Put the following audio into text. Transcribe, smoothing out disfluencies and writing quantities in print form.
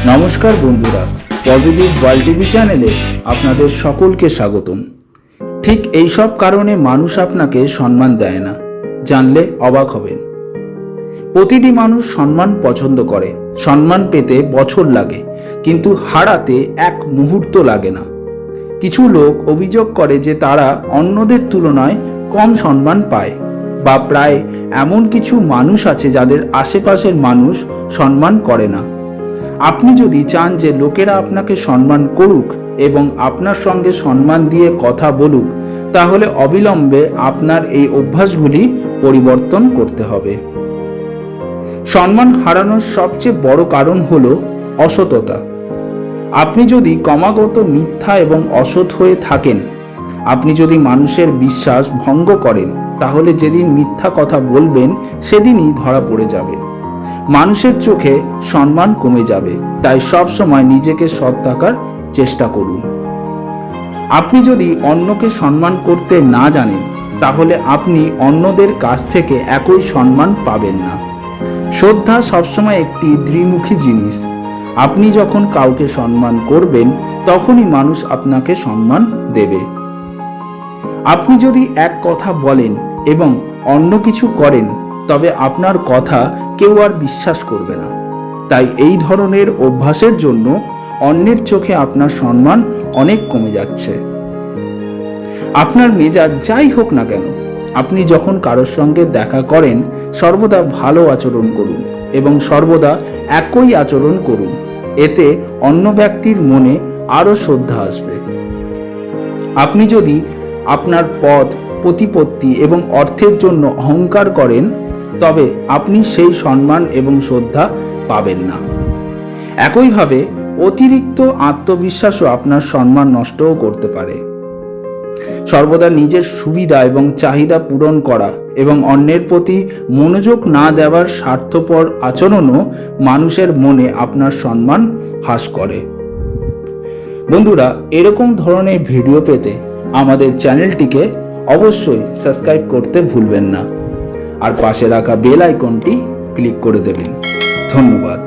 নমস্কার বন্ধুরা, positive world TV চ্যানেলে আপনাদের সকলকে স্বাগতম। ঠিক এই সব কারণে মানুষ আপনাকে সম্মান দেয় না, জানলে অবাক হবেন। প্রতিটি মানুষ সম্মান পছন্দ করে, সম্মান পেতে বছর লাগে, কিন্তু হারাতে এক মুহূর্ত লাগে না। কিছু লোক অভিযোগ করে যে তারা অন্যদের তুলনায় কম সম্মান পায়, বা প্রায় এমন কিছু মানুষ আছে যাদের আশেপাশের মানুষ সম্মান করে না। আপনি যদি চান যে লোকেরা আপনাকে সম্মান করুক এবং আপনার সঙ্গে সম্মান দিয়ে কথা বলুক, তাহলে অবিলম্বে আপনার এই অভ্যাসগুলি পরিবর্তন করতে হবে। সম্মান হারানোর সবচেয়ে বড় কারণ হলো অসততা। আপনি যদি ক্রমাগত মিথ্যা এবং অসৎ হয়ে থাকেন, আপনি যদি মানুষের বিশ্বাস ভঙ্গ করেন, তাহলে যেদিন মিথ্যা কথা বলবেন সেদিনই ধরা পড়ে যাবেন। মানুষের চোখে সম্মান কমে যাবে, তাই সব সময় নিজেকে সৎ থাকার চেষ্টা করুন। আপনি যদি অন্যকে সম্মান করতে না জানেন, তাহলে আপনি অন্যদের কাছ থেকে একই সম্মান পাবেন না। শ্রদ্ধা সবসময় একটি দ্বিমুখী জিনিস। আপনি যখন কাউকে সম্মান করবেন, তখনই মানুষ আপনাকে সম্মান দেবে। আপনি যদি এক কথা বলেন এবং অন্য কিছু করেন, তবে আপনার কথা কেউ আর বিশ্বাস করবে না। তাই এই ধরনের অভ্যাসের জন্য অন্যের চোখে আপনার সম্মান অনেক কমে যাচ্ছে। আপনার মেজাজ যাই হোক না কেন, আপনি যখন কারোর সঙ্গে দেখা করেন, সর্বদা ভালো আচরণ করুন এবং সর্বদা একই আচরণ করুন। এতে অন্য ব্যক্তির মনে আরও শ্রদ্ধা আসবে। আপনি যদি আপনার পদ, প্রতিপত্তি এবং অর্থের জন্য অহংকার করেন, তবে আপনি সেই সম্মান এবং শ্রদ্ধা পাবেন না। একইভাবে অতিরিক্ত আত্মবিশ্বাসও আপনার সম্মান নষ্টও করতে পারে। সর্বদা নিজের সুবিধা এবং চাহিদা পূরণ করা এবং অন্যের প্রতি মনোযোগ না দেওয়ার স্বার্থপর আচরণও মানুষের মনে আপনার সম্মান হ্রাস করে। বন্ধুরা, এরকম ধরনের ভিডিও পেতে আমাদের চ্যানেলটিকে অবশ্যই সাবস্ক্রাইব করতে ভুলবেন না, আর পাশে রাখা বেল আইকনটি ক্লিক করে দেবেন। ধন্যবাদ।